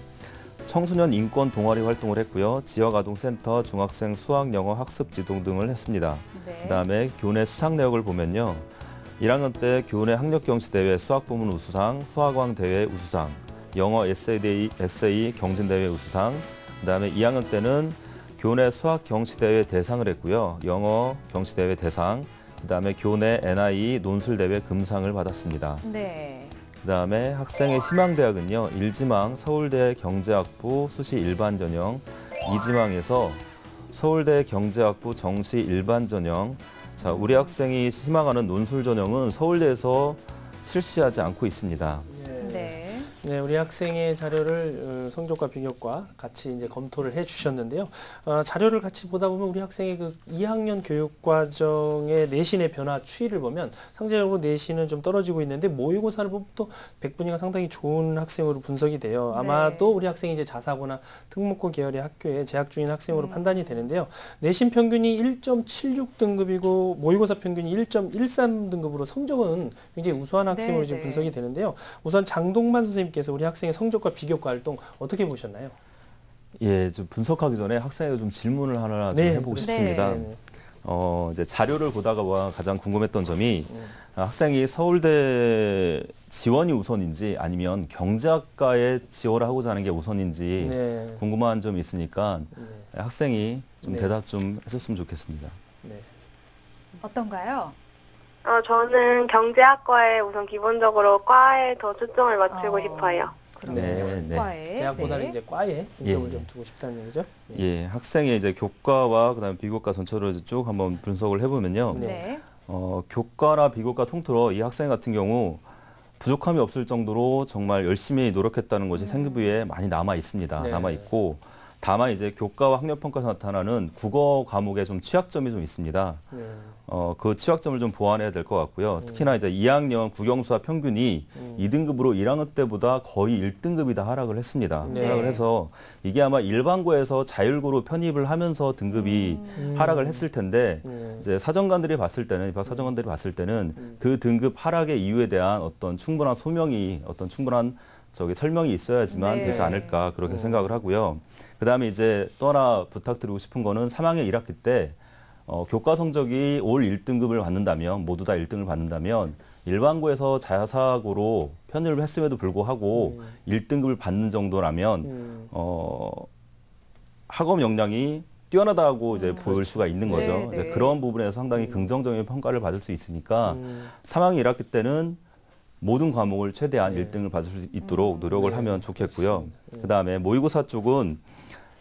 청소년 인권 동아리 활동을 했고요. 지역아동센터, 중학생 수학, 영어 학습 지도 등을 했습니다. 네. 그다음에 교내 수상 내역을 보면요. 1학년 때 교내 학력경시대회 수학부문 우수상, 수학왕 대회 우수상, 영어 에세이 경진대회 우수상, 그다음에 2학년 때는 교내 수학 경시대회 대상을 했고요. 영어 경시대회 대상, 그다음에 교내 NI 논술대회 금상을 받았습니다. 네. 그다음에 학생의 희망대학은요. 1지망 서울대 경제학부 수시 일반전형, 2지망에서 서울대 경제학부 정시 일반전형. 자, 우리 학생이 희망하는 논술 전형은 서울대에서 실시하지 않고 있습니다. 네. 네, 우리 학생의 자료를 성적과 비교과 같이 이제 검토를 해주셨는데요. 자료를 같이 보다 보면 우리 학생의 그 2학년 교육과정의 내신의 변화 추이를 보면 상대적으로 내신은 좀 떨어지고 있는데 모의고사를 보면 또 백분위가 상당히 좋은 학생으로 분석이 돼요. 아마도 우리 학생이 이제 자사고나 특목고 계열의 학교에 재학 중인 학생으로 판단이 되는데요. 내신 평균이 1.76등급이고 모의고사 평균이 1.13등급으로 성적은 굉장히 우수한 학생으로 지금 분석이 되는데요. 우선 장동만 선생님께서 우리 학생의 성적과 비교과 활동 어떻게 보셨나요? 예, 좀 분석하기 전에 학생에게 좀 질문을 하나 좀 해보고 싶습니다. 이제 자료를 보다가 가장 궁금했던 점이 학생이 서울대 지원이 우선인지 아니면 경제학과에 지원을 하고자 하는 게 우선인지 궁금한 점이 있으니까 학생이 좀 대답 좀 해줬으면 좋겠습니다. 네. 어떤가요? 저는 경제학과에 우선 기본적으로 과에 더 초점을 맞추고 싶어요. 그러네요. 과에. 대학보다는 이제 과에 중점을 좀 두고 싶다는 얘기죠. 예, 학생의 이제 교과와 그다음에 비교과 전체로 쭉 한번 분석을 해보면요. 네. 교과나 비교과 통틀어 이 학생 같은 경우 부족함이 없을 정도로 정말 열심히 노력했다는 것이 생기부에 많이 남아 있습니다. 남아 있고 다만 이제 교과와 학력평가에서 나타나는 국어 과목에 좀 취약점이 좀 있습니다. 그 취약점을 좀 보완해야 될 것 같고요. 특히나 이제 2학년 국영수학 평균이 2등급으로 1학년 때보다 거의 1등급이 다 하락을 했습니다. 하락을 해서 이게 아마 일반고에서 자율고로 편입을 하면서 등급이 하락을 했을 텐데 이제 사정관들이 봤을 때는 입학 사정관들이 봤을 때는 그 등급 하락의 이유에 대한 어떤 충분한 소명이 충분한 설명이 있어야지만 되지 않을까 그렇게 생각을 하고요. 그다음에 이제 또 하나 부탁드리고 싶은 거는 3학년 1학기 때 교과 성적이 올 1등급을 받는다면 모두 다 1등을 받는다면 일반고에서 자사고로 편입을 했음에도 불구하고 1등급을 받는 정도라면 학업 역량이 뛰어나다고 이제 보일 수가 있는 거죠. 이제 그런 부분에서 상당히 긍정적인 평가를 받을 수 있으니까 3학년 1학기 때는 모든 과목을 최대한 1등을 받을 수 있도록 노력을 하면 좋겠고요. 그다음에 모의고사 쪽은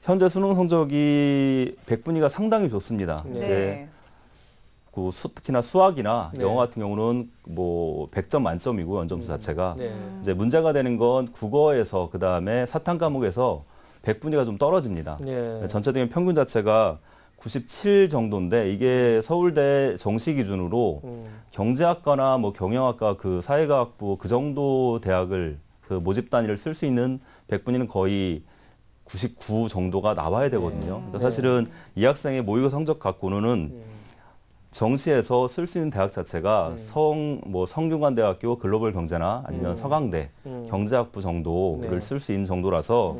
현재 수능 성적이 백분위가 상당히 좋습니다. 이제 특히나 수학이나 영어 같은 경우는 뭐 100점 만점이고 원점수 자체가 이제 문제가 되는 건 국어에서 그다음에 사탐 과목에서 백분위가 좀 떨어집니다. 전체적인 평균 자체가 97 정도인데 이게 서울대 정시 기준으로 경제학과나 뭐 경영학과 그 사회과학부 그 정도 대학을 그 모집 단위를 쓸 수 있는 백분위는 거의 99 정도가 나와야 되거든요. 그러니까 사실은 이 학생의 모의고사 성적 갖고는 정시에서 쓸 수 있는 대학 자체가 성균관대학교 글로벌 경제나 아니면 서강대 경제학부 정도를 쓸 수 있는 정도라서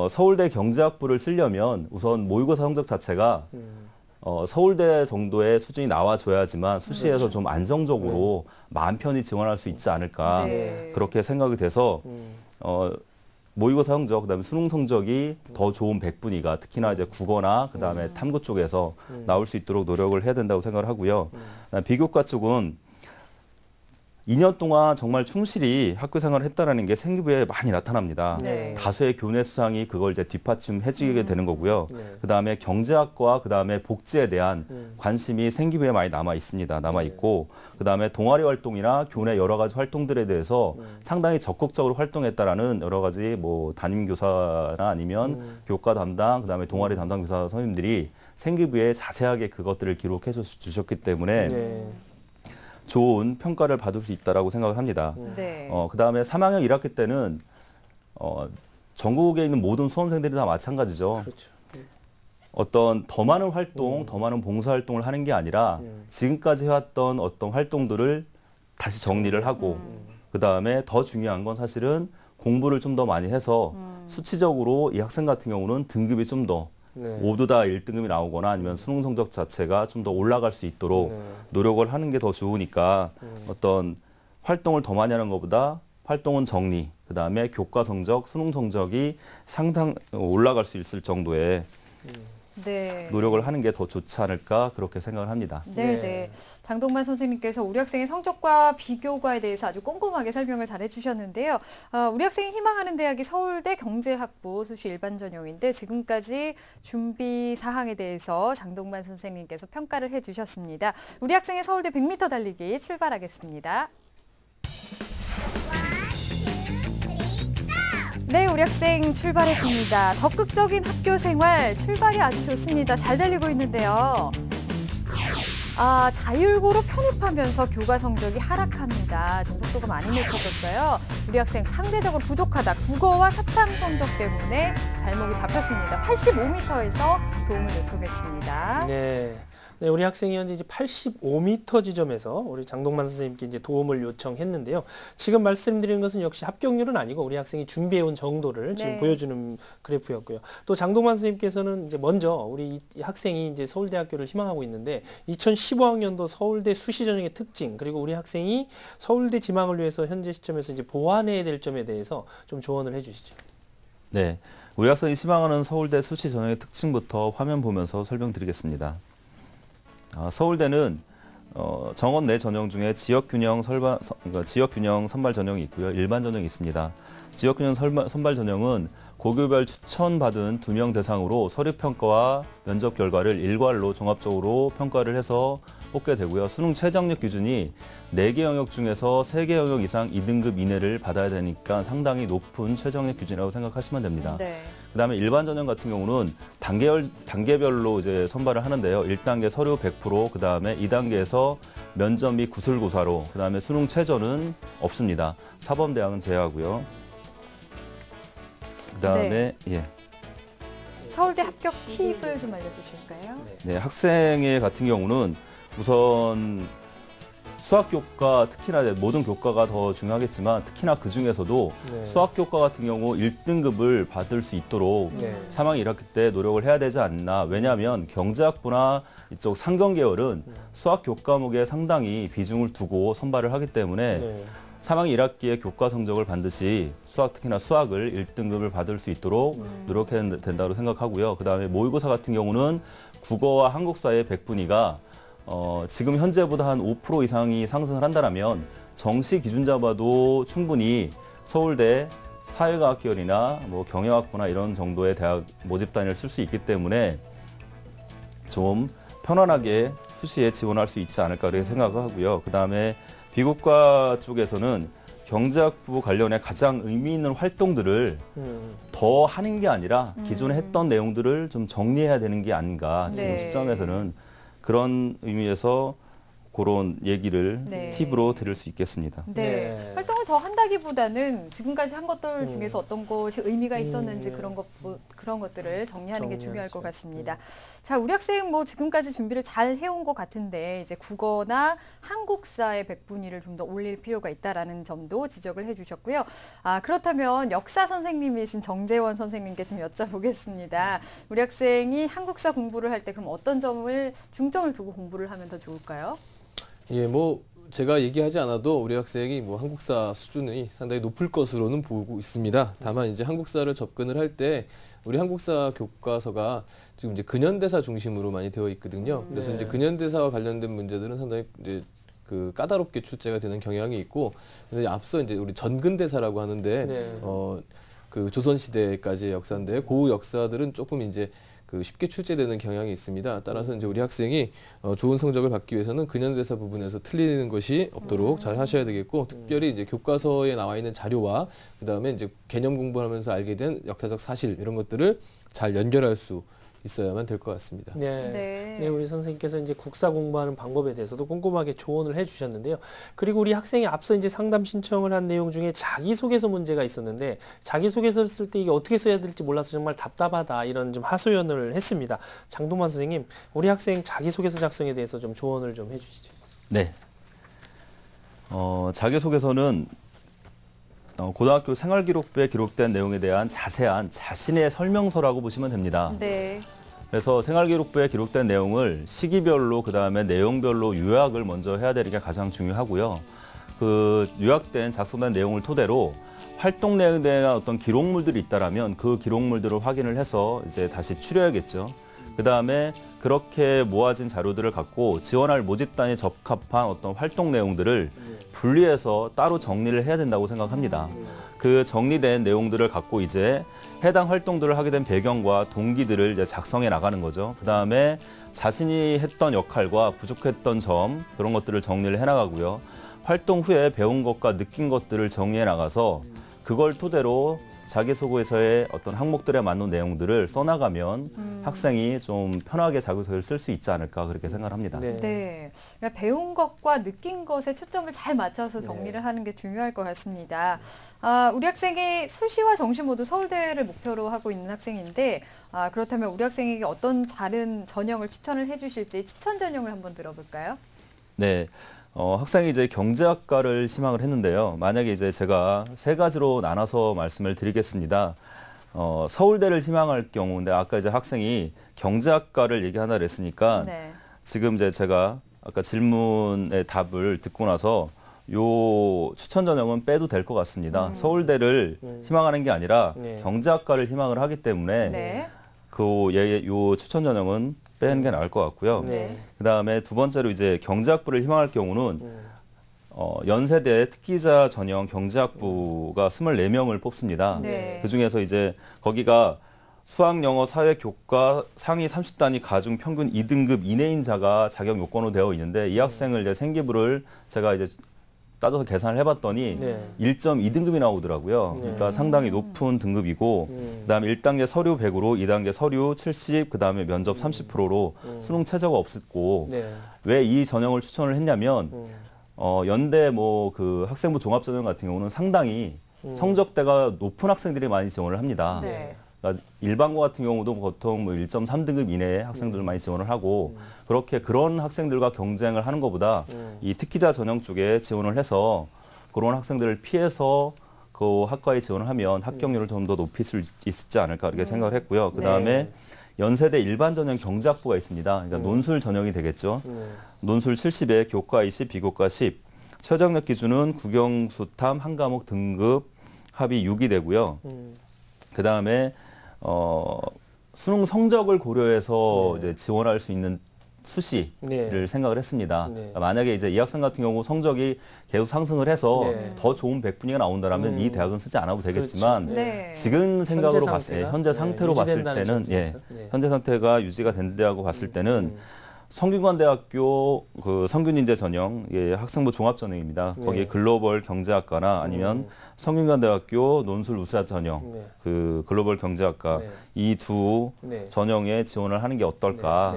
서울대 경제학부를 쓰려면 우선 모의고사 성적 자체가 서울대 정도의 수준이 나와줘야지만 수시에서 좀 안정적으로 마음 편히 지원할 수 있지 않을까 그렇게 생각이 돼서 모의고사 성적, 그다음에 수능 성적이 더 좋은 백분위가 특히나 이제 국어나 그다음에 탐구 쪽에서 나올 수 있도록 노력을 해야 된다고 생각을 하고요. 비교과 쪽은 2년 동안 정말 충실히 학교 생활을 했다라는 게 생기부에 많이 나타납니다. 네. 다수의 교내 수상이 그걸 이제 뒷받침해주게 되는 거고요. 그다음에 경제학과 그다음에 복지에 대한 관심이 생기부에 많이 남아 있습니다. 남아 있고 그다음에 동아리 활동이나 교내 여러 가지 활동들에 대해서 상당히 적극적으로 활동했다라는 여러 가지 뭐 담임 교사나 아니면 교과 담당 그다음에 동아리 담당 교사 선생님들이 생기부에 자세하게 그것들을 기록해 주셨기 때문에 좋은 평가를 받을 수 있다라고 생각을 합니다. 네. 그다음에 3학년 1학기 때는 전국에 있는 모든 수험생들이 다 마찬가지죠. 그렇죠. 어떤 더 많은 활동, 더 많은 봉사활동을 하는 게 아니라 지금까지 해왔던 어떤 활동들을 다시 정리를 하고 그다음에 더 중요한 건 사실은 공부를 좀 더 많이 해서 수치적으로 이 학생 같은 경우는 등급이 좀 더 모두 다 1등급이 나오거나 아니면 수능 성적 자체가 좀 더 올라갈 수 있도록 노력을 하는 게 더 좋으니까 어떤 활동을 더 많이 하는 것보다 활동은 정리, 그다음에 교과 성적, 수능 성적이 상당 올라갈 수 있을 정도의 네. 노력을 하는 게 더 좋지 않을까 그렇게 생각을 합니다. 네, 네. 장동만 선생님께서 우리 학생의 성적과 비교과에 대해서 아주 꼼꼼하게 설명을 잘 해주셨는데요. 우리 학생이 희망하는 대학이 서울대 경제학부 수시 일반 전형인데 지금까지 준비 사항에 대해서 장동만 선생님께서 평가를 해주셨습니다. 우리 학생의 서울대 100m 달리기 출발하겠습니다. 네, 우리 학생 출발했습니다. 적극적인 학교 생활, 출발이 아주 좋습니다. 잘 달리고 있는데요. 자율고로 편입하면서 교과 성적이 하락합니다. 지금 속도가 많이 늦춰졌어요. 우리 학생 상대적으로 부족하다. 국어와 사탐 성적 때문에 발목이 잡혔습니다. 85m에서 도움을 요청했습니다. 네. 네, 우리 학생이 현재 이제 85m 지점에서 우리 장동만 선생님께 이제 도움을 요청했는데요. 지금 말씀드리는 것은 역시 합격률은 아니고 우리 학생이 준비해온 정도를 지금 보여주는 그래프였고요. 또 장동만 선생님께서는 이제 먼저 우리 이 학생이 이제 서울대학교를 희망하고 있는데 2015학년도 서울대 수시 전형의 특징 그리고 우리 학생이 서울대 지망을 위해서 현재 시점에서 이제 보완해야 될 점에 대해서 좀 조언을 해주시죠. 네, 우리 학생이 희망하는 서울대 수시 전형의 특징부터 화면 보면서 설명드리겠습니다. 서울대는 정원 내 전형 중에 지역균형 선발 전형이 있고요. 일반 전형이 있습니다. 지역균형 선발 전형은 고교별 추천받은 2명 대상으로 서류평가와 면접 결과를 일괄로 종합적으로 평가를 해서 뽑게 되고요. 수능 최저학력 기준이 4개 영역 중에서 3개 영역 이상 2등급 이내를 받아야 되니까 상당히 높은 최저학력 기준이라고 생각하시면 됩니다. 네. 그다음에 일반 전형 같은 경우는 단계별로 이제 선발을 하는데요. 1단계 서류 100%, 그다음에 2단계에서 면접 및 구술고사로, 그다음에 수능 최저는 없습니다. 사범대학은 제외하고요. 그다음에 서울대 합격 팁을 좀 알려주실까요? 네, 학생의 같은 경우는 우선 수학 교과, 특히나 모든 교과가 더 중요하겠지만 특히나 그 중에서도 수학 교과 같은 경우 1등급을 받을 수 있도록 3학년 1학기 때 노력을 해야 되지 않나. 왜냐하면 경제학부나 이쪽 상경 계열은 수학 교과목에 상당히 비중을 두고 선발을 하기 때문에 3학년 1학기에 교과 성적을 반드시 특히나 수학을 1등급을 받을 수 있도록 노력해야 된다고 생각하고요. 그다음에 모의고사 같은 경우는 국어와 한국사의 백분위가 지금 현재보다 한 5% 이상이 상승을 한다면 정시 기준 잡아도 충분히 서울대 사회과학 계열이나 뭐 경영학부나 이런 정도의 대학 모집단을 쓸 수 있기 때문에 좀 편안하게 수시에 지원할 수 있지 않을까 그렇게 생각을 하고요. 그다음에 비교과 쪽에서는 경제학부 관련해 가장 의미 있는 활동들을 더 하는 게 아니라 기존에 했던 내용들을 좀 정리해야 되는 게 아닌가 지금 시점에서는 그런 의미에서 그런 얘기를 팁으로 드릴 수 있겠습니다. 네. 활동을 더 한다기보다는 지금까지 한 것들 중에서 어떤 것이 의미가 있었는지 그런 것들을 정리하는 게 중요할 것 같습니다. 자, 우리 학생 뭐 지금까지 준비를 잘 해온 것 같은데 이제 국어나 한국사의 백분위를 좀 더 올릴 필요가 있다라는 점도 지적을 해주셨고요. 그렇다면 역사 선생님이신 정재원 선생님께 좀 여쭤보겠습니다. 우리 학생이 한국사 공부를 할 때 그럼 어떤 점을 중점을 두고 공부를 하면 더 좋을까요? 예, 뭐 제가 얘기하지 않아도 우리 학생이 뭐 한국사 수준이 상당히 높을 것으로는 보고 있습니다. 다만 이제 한국사를 접근을 할 때 우리 한국사 교과서가 지금 이제 근현대사 중심으로 많이 되어 있거든요. 그래서 이제 근현대사와 관련된 문제들은 상당히 이제 그 까다롭게 출제가 되는 경향이 있고, 근데 앞서 이제 우리 전근대사라고 하는데 그 조선시대까지의 역사인데 그 역사들은 조금 이제 그 쉽게 출제되는 경향이 있습니다. 따라서 이제 우리 학생이 좋은 성적을 받기 위해서는 근현대사 부분에서 틀리는 것이 없도록 잘 하셔야 되겠고, 특별히 이제 교과서에 나와 있는 자료와 그다음에 이제 개념 공부하면서 알게 된 역사적 사실 이런 것들을 잘 연결할 수 있어야만 될 것 같습니다. 네, 우리 선생님께서 이제 국사 공부하는 방법에 대해서도 꼼꼼하게 조언을 해주셨는데요. 그리고 우리 학생이 앞서 이제 상담 신청을 한 내용 중에 자기소개서 문제가 있었는데, 자기소개서를 쓸 때 이게 어떻게 써야 될지 몰라서 정말 답답하다 이런 좀 하소연을 했습니다. 장동만 선생님, 우리 학생 자기소개서 작성에 대해서 좀 조언을 좀 해주시죠. 네. 자기소개서는 고등학교 생활기록부에 기록된 내용에 대한 자세한 자신의 설명서라고 보시면 됩니다. 네. 그래서 생활기록부에 기록된 내용을 시기별로 그다음에 내용별로 요약을 먼저 해야 되는 게 가장 중요하고요. 그 요약된 작성된 내용을 토대로 활동 내용에 대한 어떤 기록물들이 있다라면 그 기록물들을 확인을 해서 이제 다시 추려야겠죠. 그다음에 그렇게 모아진 자료들을 갖고 지원할 모집단에 적합한 어떤 활동 내용들을 분리해서 따로 정리를 해야 된다고 생각합니다. 그 정리된 내용들을 갖고 이제 해당 활동들을 하게 된 배경과 동기들을 이제 작성해 나가는 거죠. 그다음에 자신이 했던 역할과 부족했던 점 그런 것들을 정리를 해 나가고요. 활동 후에 배운 것과 느낀 것들을 정리해 나가서 그걸 토대로 자기소개서의 어떤 항목들에 맞는 내용들을 써나가면 학생이 좀 편하게 자기소개를 쓸 수 있지 않을까 그렇게 생각합니다. 네. 그러니까 배운 것과 느낀 것에 초점을 잘 맞춰서 정리를 하는 게 중요할 것 같습니다. 우리 학생이 수시와 정시 모두 서울대를 목표로 하고 있는 학생인데, 그렇다면 우리 학생에게 어떤 다른 전형을 추천을 해주실지 추천 전형을 한번 들어볼까요? 네. 학생이 이제 경제학과를 희망을 했는데요. 만약에 이제 제가 세 가지로 나눠서 말씀을 드리겠습니다. 서울대를 희망할 경우인데 아까 이제 학생이 경제학과를 얘기하나 그랬으니까 지금 이제 제가 아까 질문의 답을 듣고 나서 요 추천 전형은 빼도 될 것 같습니다. 서울대를 희망하는 게 아니라 경제학과를 희망을 하기 때문에 요 추천 전형은 빼는 게 나을 것 같고요. 그다음에 두 번째로 이제 경제학부를 희망할 경우는 연세대 특기자 전형 경제학부가 24명을 뽑습니다. 그중에서 이제 거기가 수학, 영어, 사회, 교과 상위 30단위 가중 평균 2등급 이내인 자가 자격 요건으로 되어 있는데 이 학생을 이제 생기부를 제가 이제 따져서 계산을 해봤더니 1.2등급이 나오더라고요. 그러니까 상당히 높은 등급이고 그다음에 1단계 서류 100으로 2단계 서류 70, 그다음에 면접 30%로 수능 최저가 없었고 왜 이 전형을 추천을 했냐면 연대 뭐 그 학생부 종합전형 같은 경우는 상당히 성적대가 높은 학생들이 많이 지원을 합니다. 그러니까 일반고 같은 경우도 보통 뭐 1.3등급 이내의 학생들을 많이 지원을 하고 그렇게 그런 학생들과 경쟁을 하는 것보다 이 특기자 전형 쪽에 지원을 해서 그런 학생들을 피해서 그 학과에 지원을 하면 합격률을 좀 더 높일 수 있지 않을까 이렇게 생각을 했고요. 그다음에 연세대 일반 전형 경제학부가 있습니다. 그러니까 논술 전형이 되겠죠. 논술 70에 교과 20, 비교과 10. 최저학력 기준은 국영수탐 한 과목 등급 합이 6이 되고요. 그다음에 수능 성적을 고려해서 이제 지원할 수 있는 수시를 생각을 했습니다. 만약에 이제 이 학생 같은 경우 성적이 계속 상승을 해서 더 좋은 백분위가 나온다라면 이 대학은 쓰지 않아도 되겠지만 지금 생각으로 봤을 때 현재 상태로 봤을 때는 현재 상태가 유지가 된다고 봤을 때는 성균관대학교 그 성균인재 전형 학생부 종합전형입니다. 거기에 글로벌 경제학과나 아니면 성균관대학교 논술 우수자 전형 그 글로벌 경제학과 이 두 전형에 지원을 하는 게 어떨까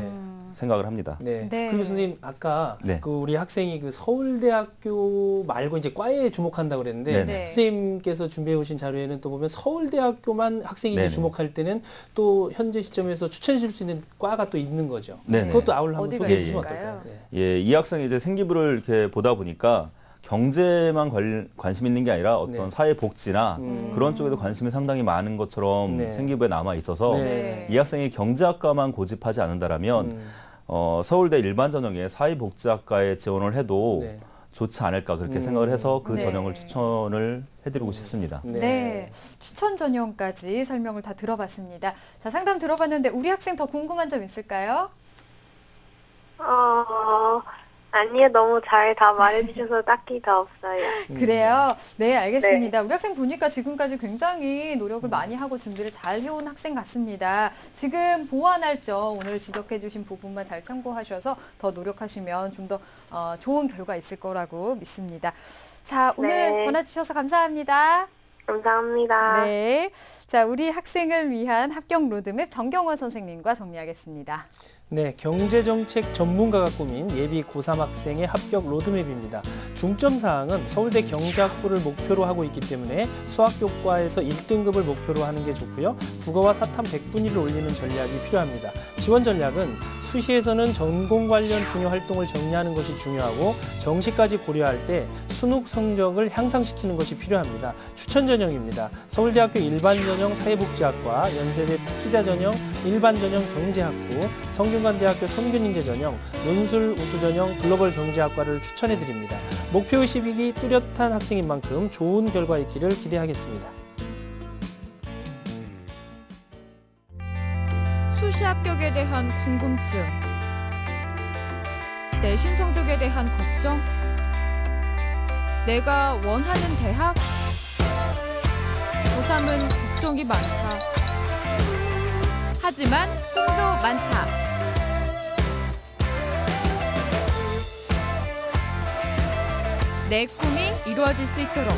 생각을 합니다. 그리고 선생님 아까 그 우리 학생이 그 서울대학교 말고 이제 과에 주목한다고 그랬는데 선생님께서 준비해 오신 자료에는 또 보면 서울대학교만 학생이 이제 주목할 때는 또 현재 시점에서 추천해 줄 수 있는 과가 또 있는 거죠. 그것도 아울러 한번 소개해 주시면 어떨까요? 이 학생이 이제 생기부를 이렇게 보다 보니까 경제만 관심 있는 게 아니라 어떤 사회복지나 그런 쪽에도 관심이 상당히 많은 것처럼 생기부에 남아 있어서 이 학생이 경제학과만 고집하지 않는다라면 서울대 일반 전형에 사회복지학과에 지원을 해도 좋지 않을까 그렇게 생각을 해서 그 네. 전형을 추천을 해드리고 싶습니다. 네. 추천 전형까지 설명을 다 들어봤습니다. 자, 상담 들어봤는데 우리 학생 더 궁금한 점 있을까요? 아니요, 너무 잘 다 말해주셔서 딱히 더 없어요. 그래요? 네, 알겠습니다. 우리 학생 보니까 지금까지 굉장히 노력을 많이 하고 준비를 잘 해온 학생 같습니다. 지금 보완할 점 오늘 지적해 주신 부분만 잘 참고하셔서 더 노력하시면 좀 더 좋은 결과 있을 거라고 믿습니다. 자, 오늘 네. 전화 주셔서 감사합니다. 감사합니다. 네. 자, 우리 학생을 위한 합격 로드맵 정경원 선생님과 정리하겠습니다. 네, 경제정책 전문가가 꾸민 예비 고3 학생의 합격 로드맵입니다. 중점 사항은 서울대 경제학부를 목표로 하고 있기 때문에 수학교과에서 1등급을 목표로 하는 게 좋고요. 국어와 사탐 100분위를 올리는 전략이 필요합니다. 지원 전략은 수시에서는 전공 관련 중요 활동을 정리하는 것이 중요하고 정시까지 고려할 때 순욱 성적을 향상시키는 것이 필요합니다. 추천 전형입니다. 서울대학교 일반전형 사회복지학과, 연세대 특기자 전형, 일반전형 경제학부, 성균관대학교 선균인재 전형, 논술 우수 전형 글로벌 경제학과를 추천해드립니다. 목표의식이 뚜렷한 학생인 만큼 좋은 결과 있기를 기대하겠습니다. 수시 합격에 대한 궁금증, 내신 성적에 대한 걱정, 내가 원하는 대학, 고3은 걱정이 많다. 하지만 꿈도 많다. 내 꿈이 이루어질 수 있도록.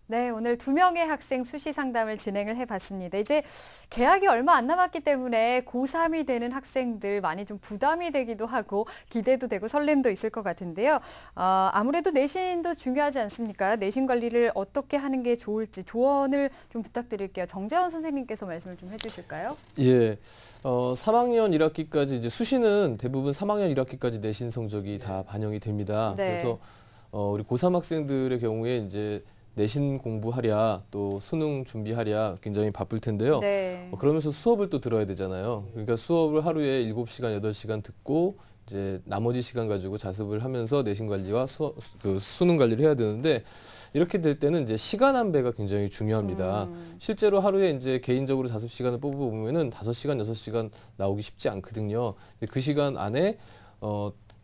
네, 오늘 2명의 학생 수시 상담을 진행을 해봤습니다. 이제 개학이 얼마 안 남았기 때문에 고3이 되는 학생들 많이 좀 부담이 되기도 하고 기대도 되고 설렘도 있을 것 같은데요. 아무래도 내신도 중요하지 않습니까? 내신 관리를 어떻게 하는 게 좋을지 조언을 좀 부탁드릴게요. 정재원 선생님께서 말씀을 좀 해주실까요? 예. 3학년 1학기까지 이제 수시는 대부분 3학년 1학기까지 내신 성적이 다 반영이 됩니다. 네. 그래서 우리 고3 학생들의 경우에 이제 내신 공부하랴 또 수능 준비하랴 굉장히 바쁠 텐데요. 네. 그러면서 수업을 또 들어야 되잖아요. 그러니까 수업을 하루에 7시간, 8시간 듣고 이제 나머지 시간 가지고 자습을 하면서 내신 관리와 수능 관리를 해야 되는데 이렇게 될 때는 이제 시간 안배가 굉장히 중요합니다. 실제로 하루에 이제 개인적으로 자습 시간을 뽑아보면은 5시간, 6시간 나오기 쉽지 않거든요. 그 시간 안에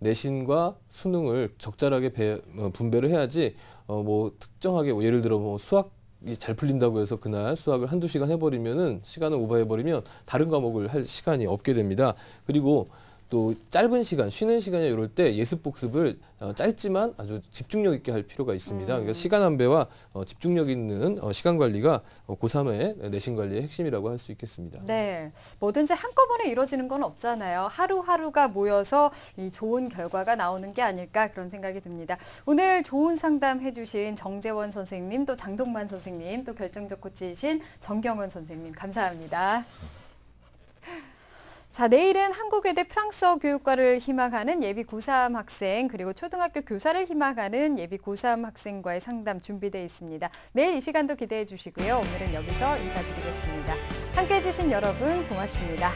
내신과 수능을 적절하게 분배를 해야지 뭐 특정하게 예를 들어 뭐 수학이 잘 풀린다고 해서 그날 수학을 1~2시간 해버리면은 시간을 오버해버리면 다른 과목을 할 시간이 없게 됩니다. 그리고 또 짧은 시간, 쉬는 시간이 이럴 때 예습 복습을 짧지만 아주 집중력 있게 할 필요가 있습니다. 그러니까 시간 안배와 집중력 있는 시간 관리가 고3의 내신 관리의 핵심이라고 할 수 있겠습니다. 네, 뭐든지 한꺼번에 이루어지는 건 없잖아요. 하루하루가 모여서 이 좋은 결과가 나오는 게 아닐까 그런 생각이 듭니다. 오늘 좋은 상담 해주신 정재원 선생님, 또 장동만 선생님, 또 결정적 코치이신 정경원 선생님 감사합니다. 자, 내일은 한국외대 프랑스어 교육과를 희망하는 예비 고3 학생 그리고 초등학교 교사를 희망하는 예비 고3 학생과의 상담 준비되어 있습니다. 내일 이 시간도 기대해 주시고요. 오늘은 여기서 인사드리겠습니다. 함께해 주신 여러분 고맙습니다.